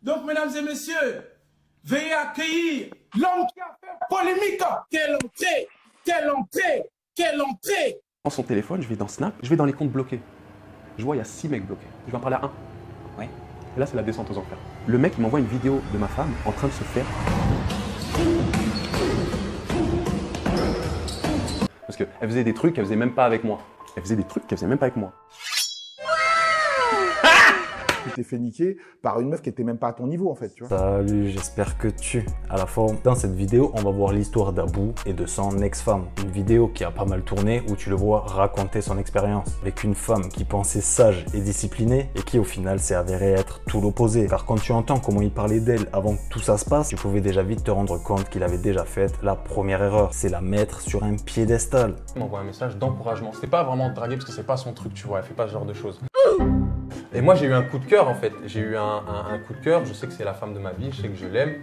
Donc, mesdames et messieurs, veuillez accueillir l'homme qui a fait polémique. Quelle entrée, quelle entrée, quelle entrée. Je prends son téléphone, je vais dans Snap, je vais dans les comptes bloqués. Je vois, il y a 6 mecs bloqués. Je vais en parler à un. Ouais. Et là, c'est la descente aux enfers. Le mec, il m'envoie une vidéo de ma femme en train de se faire. Parce qu'elle faisait des trucs qu'elle faisait même pas avec moi. Elle faisait des trucs qu'elle faisait même pas avec moi. Tu t'es fait niquer par une meuf qui était même pas à ton niveau en fait, tu vois. Salut, j'espère que tu as la forme. Dans cette vidéo, on va voir l'histoire d'Abou et de son ex-femme. Une vidéo qui a pas mal tourné où tu le vois raconter son expérience avec une femme qui pensait sage et disciplinée et qui au final s'est avérée être tout l'opposé. Car quand tu entends comment il parlait d'elle avant que tout ça se passe, tu pouvais déjà vite te rendre compte qu'il avait déjà fait la première erreur. C'est la mettre sur un piédestal. Elle m'envoie un message d'encouragement. C'était pas vraiment de draguer parce que c'est pas son truc, tu vois. Elle fait pas ce genre de choses. Et moi, j'ai eu un coup de cœur en fait. J'ai eu un coup de cœur. Je sais que c'est la femme de ma vie, je sais que je l'aime.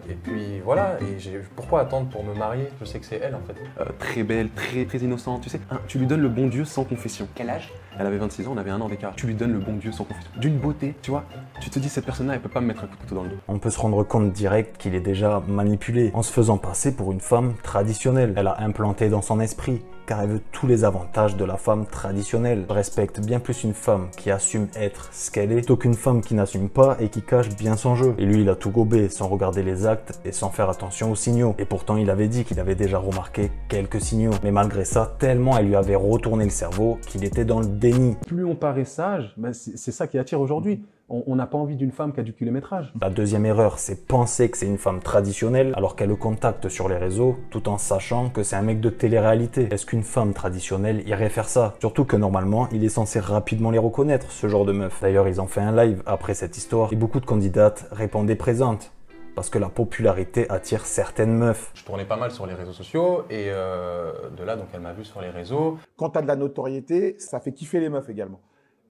Et puis voilà. Et pourquoi attendre pour me marier? Je sais que c'est elle en fait. Très belle, très innocente. Tu sais, tu lui donnes le bon Dieu sans confession. Quel âge? Elle avait 26 ans, on avait un an d'écart. Tu lui donnes le bon Dieu sans confession. D'une beauté, tu vois. Tu te dis, cette personne-là, elle peut pas me mettre un coup de couteau dans le dos. On peut se rendre compte direct qu'il est déjà manipulé en se faisant passer pour une femme traditionnelle. Elle a implanté dans son esprit car elle veut tous les avantages de la femme traditionnelle. Elle respecte bien plus une femme qui assume être ce qu'elle est plutôt qu'une femme qui n'assume pas et qui cache bien son jeu. Et lui, il a tout gobé sans regarder les actes et sans faire attention aux signaux. Et pourtant, il avait dit qu'il avait déjà remarqué quelques signaux. Mais malgré ça, tellement elle lui avait retourné le cerveau qu'il était dans le déni. Plus on paraît sage, ben c'est ça qui attire aujourd'hui. On n'a pas envie d'une femme qui a du kilométrage. La deuxième erreur, c'est penser que c'est une femme traditionnelle alors qu'elle le contacte sur les réseaux tout en sachant que c'est un mec de télé-réalité. Est-ce qu'une femme traditionnelle irait faire ça? Surtout que normalement, il est censé rapidement les reconnaître, ce genre de meuf. D'ailleurs, ils ont fait un live après cette histoire et beaucoup de candidates répondaient présentes. Parce que la popularité attire certaines meufs. Je tournais pas mal sur les réseaux sociaux et de là, donc elle m'a vu sur les réseaux. Quand tu as de la notoriété, ça fait kiffer les meufs également.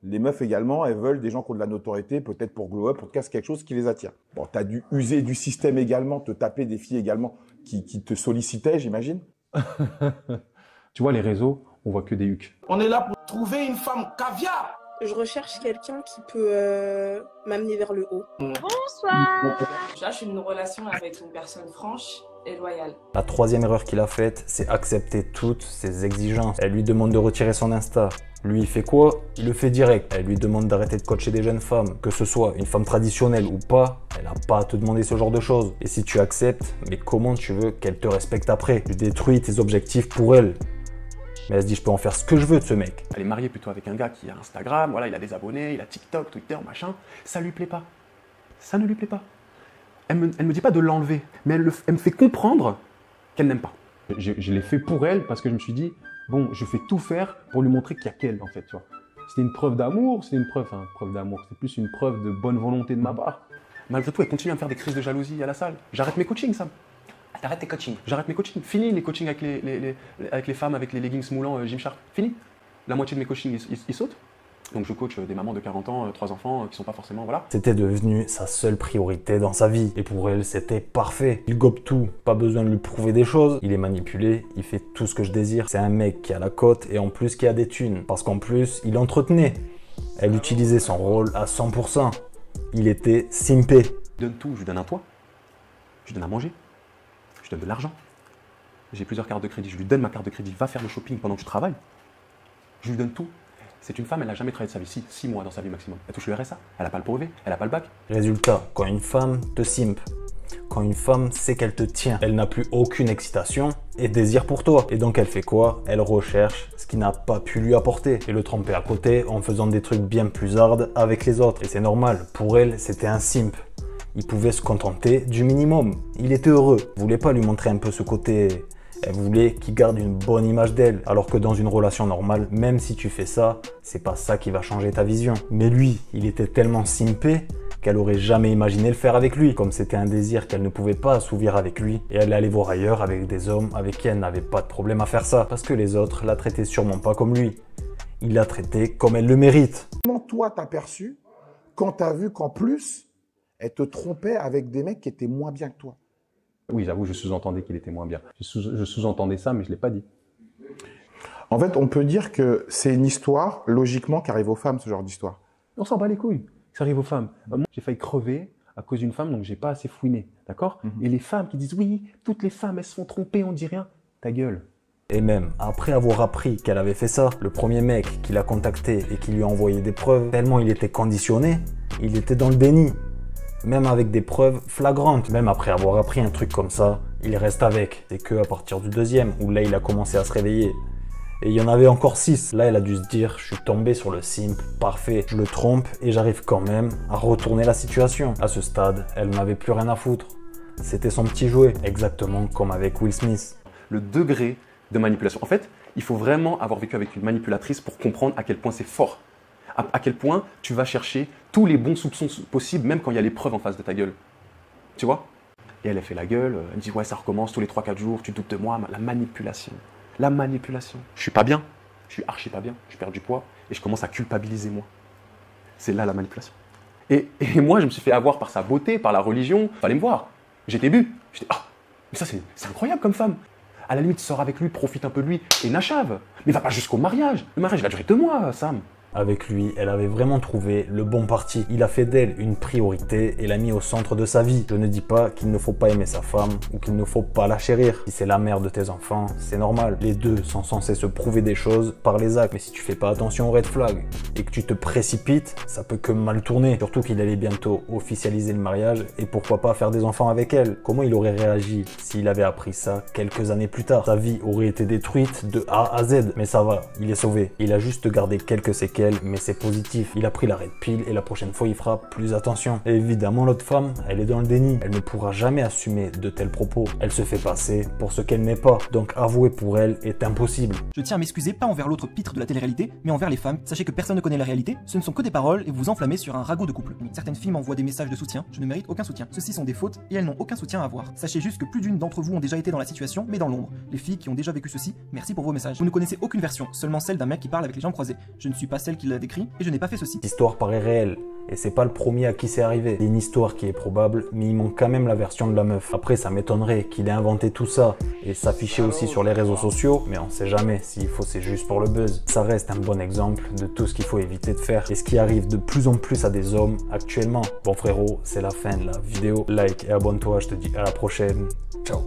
Les meufs également, elles veulent des gens qui ont de la notoriété, peut-être pour glow up, pour casser quelque chose qui les attire. Bon, tu as dû user du système également, te taper des filles également qui te sollicitaient, j'imagine. Tu vois, les réseaux, on voit que des hucs. On est là pour trouver une femme caviar. Je recherche quelqu'un qui peut m'amener vers le haut. Bonsoir. Je cherche une relation avec une personne franche et loyale. La troisième erreur qu'il a faite, c'est accepter toutes ses exigences. Elle lui demande de retirer son Insta. Lui, il fait quoi? Il le fait direct. Elle lui demande d'arrêter de coacher des jeunes femmes. Que ce soit une femme traditionnelle ou pas, elle n'a pas à te demander ce genre de choses. Et si tu acceptes, mais comment tu veux qu'elle te respecte après? Tu détruis tes objectifs pour elle. Mais elle se dit, je peux en faire ce que je veux de ce mec. Elle est mariée plutôt avec un gars qui a Instagram, voilà, il a des abonnés, il a TikTok, Twitter, machin. Ça lui plaît pas. Ça ne lui plaît pas. Elle me dit pas de l'enlever, mais elle me fait comprendre qu'elle n'aime pas. Je l'ai fait pour elle parce que je me suis dit, bon, je fais tout faire pour lui montrer qu'il n'y a qu'elle, en fait, tu vois. C'était une preuve d'amour, c'était une preuve d'amour, c'était plus une preuve de bonne volonté de ma part. Malgré tout, elle continue à me faire des crises de jalousie à la salle. J'arrête mes coachings, Sam. T'arrêtes tes coachings. J'arrête mes coachings. Fini les coachings avec les femmes, avec les leggings moulants Gymshark. Fini. La moitié de mes coachings, ils sautent. Donc je coach des mamans de 40 ans, 3 enfants qui sont pas forcément, voilà. C'était devenu sa seule priorité dans sa vie. Et pour elle, c'était parfait. Il gobe tout, pas besoin de lui prouver des choses. Il est manipulé, il fait tout ce que je désire. C'est un mec qui a la cote et en plus qui a des thunes. Parce qu'en plus, il entretenait. Elle utilisait son rôle à 100%. Il était simpé. Je donne tout, je lui donne un toit, je lui donne à manger, je lui donne de l'argent. J'ai plusieurs cartes de crédit, je lui donne ma carte de crédit, va faire le shopping pendant que je travaille. Je lui donne tout. C'est une femme, elle n'a jamais travaillé de sa vie, 6 mois dans sa vie maximum. Elle touche le RSA, elle n'a pas le brevet, elle n'a pas le bac. Résultat, quand une femme te simpe, quand une femme sait qu'elle te tient, elle n'a plus aucune excitation et désir pour toi. Et donc elle fait quoi? Elle recherche ce qui n'a pas pu lui apporter et le tromper à côté en faisant des trucs bien plus hard avec les autres. Et c'est normal, pour elle, c'était un simp. Il pouvait se contenter du minimum. Il était heureux. Il voulait pas lui montrer un peu ce côté... Elle voulait qu'il garde une bonne image d'elle. Alors que dans une relation normale, même si tu fais ça, c'est pas ça qui va changer ta vision. Mais lui, il était tellement simpé qu'elle aurait jamais imaginé le faire avec lui. Comme c'était un désir qu'elle ne pouvait pas assouvir avec lui. Et elle allait voir ailleurs avec des hommes avec qui elle n'avait pas de problème à faire ça. Parce que les autres la traitaient sûrement pas comme lui. Il la traitait comme elle le mérite. Comment toi t'as perçu quand t'as vu qu'en plus, elle te trompait avec des mecs qui étaient moins bien que toi? Oui, j'avoue, je sous-entendais qu'il était moins bien. Je sous-entendais ça, mais je ne l'ai pas dit. En fait, on peut dire que c'est une histoire, logiquement, qui arrive aux femmes, ce genre d'histoire. On s'en bat les couilles. Ça arrive aux femmes. Moi, j'ai failli crever à cause d'une femme, donc j'ai pas assez fouiné, d'accord? Et les femmes qui disent, oui, toutes les femmes, elles se font tromper, on dit rien. Ta gueule. Et même après avoir appris qu'elle avait fait ça, le premier mec qui l'a contacté et qui lui a envoyé des preuves, tellement il était conditionné, il était dans le déni. Même avec des preuves flagrantes, même après avoir appris un truc comme ça, il reste avec. C'est que à partir du deuxième, où là il a commencé à se réveiller. Et il y en avait encore 6. Là, elle a dû se dire, je suis tombé sur le simp, parfait. Je le trompe et j'arrive quand même à retourner la situation. À ce stade, elle n'avait plus rien à foutre. C'était son petit jouet, exactement comme avec Will Smith. Le degré de manipulation. En fait, il faut vraiment avoir vécu avec une manipulatrice pour comprendre à quel point c'est fort. À quel point tu vas chercher tous les bons soupçons possibles, même quand il y a les preuves en face de ta gueule. Tu vois? Et elle a fait la gueule, elle me dit, ouais, ça recommence tous les 3-4 jours, tu te doutes de moi, la manipulation. La manipulation. Je suis pas bien, je suis archi pas bien, je perds du poids et je commence à culpabiliser moi. C'est là la manipulation. Et moi, je me suis fait avoir par sa beauté, par la religion. Fallait me voir. J'étais bu. J'étais, ah, mais ça c'est incroyable comme femme. À la limite, sors avec lui, profite un peu de lui et n'achave. Mais va pas jusqu'au mariage. Le mariage, il a duré 2 mois, Sam. Avec lui, elle avait vraiment trouvé le bon parti. Il a fait d'elle une priorité et l'a mis au centre de sa vie. Je ne dis pas qu'il ne faut pas aimer sa femme ou qu'il ne faut pas la chérir. Si c'est la mère de tes enfants, c'est normal. Les deux sont censés se prouver des choses par les actes. Mais si tu fais pas attention aux red flags et que tu te précipites, ça peut que mal tourner. Surtout qu'il allait bientôt officialiser le mariage et pourquoi pas faire des enfants avec elle. Comment il aurait réagi s'il avait appris ça quelques années plus tard? Sa vie aurait été détruite de A à Z. Mais ça va, il est sauvé. Il a juste gardé quelques séquelles. Mais c'est positif. Il a pris la red pill et la prochaine fois, il fera plus attention. Et évidemment, l'autre femme, elle est dans le déni. Elle ne pourra jamais assumer de tels propos. Elle se fait passer pour ce qu'elle n'est pas. Donc avouer pour elle est impossible. Je tiens à m'excuser, pas envers l'autre pitre de la télé-réalité, mais envers les femmes. Sachez que personne ne connaît la réalité, ce ne sont que des paroles et vous vous enflammez sur un ragot de couple. Certaines filles m'envoient des messages de soutien, je ne mérite aucun soutien. Ceux-ci sont des fautes et elles n'ont aucun soutien à avoir. Sachez juste que plus d'une d'entre vous ont déjà été dans la situation, mais dans l'ombre. Les filles qui ont déjà vécu ceci, merci pour vos messages. Vous ne connaissez aucune version, seulement celle d'un mec qui parle avec les jambes croisées. Je ne suis pas celle qui l'a décrit et je n'ai pas fait ceci. L'histoire paraît réelle et c'est pas le premier à qui c'est arrivé. C'est une histoire qui est probable, mais il manque quand même la version de la meuf. Après, ça m'étonnerait qu'il ait inventé tout ça et s'afficher aussi sur les réseaux sociaux, mais on sait jamais. S'il faut, c'est juste pour le buzz. Ça reste un bon exemple de tout ce qu'il faut éviter de faire et ce qui arrive de plus en plus à des hommes actuellement. Bon frérot, c'est la fin de la vidéo. Like et abonne-toi, je te dis à la prochaine. Ciao.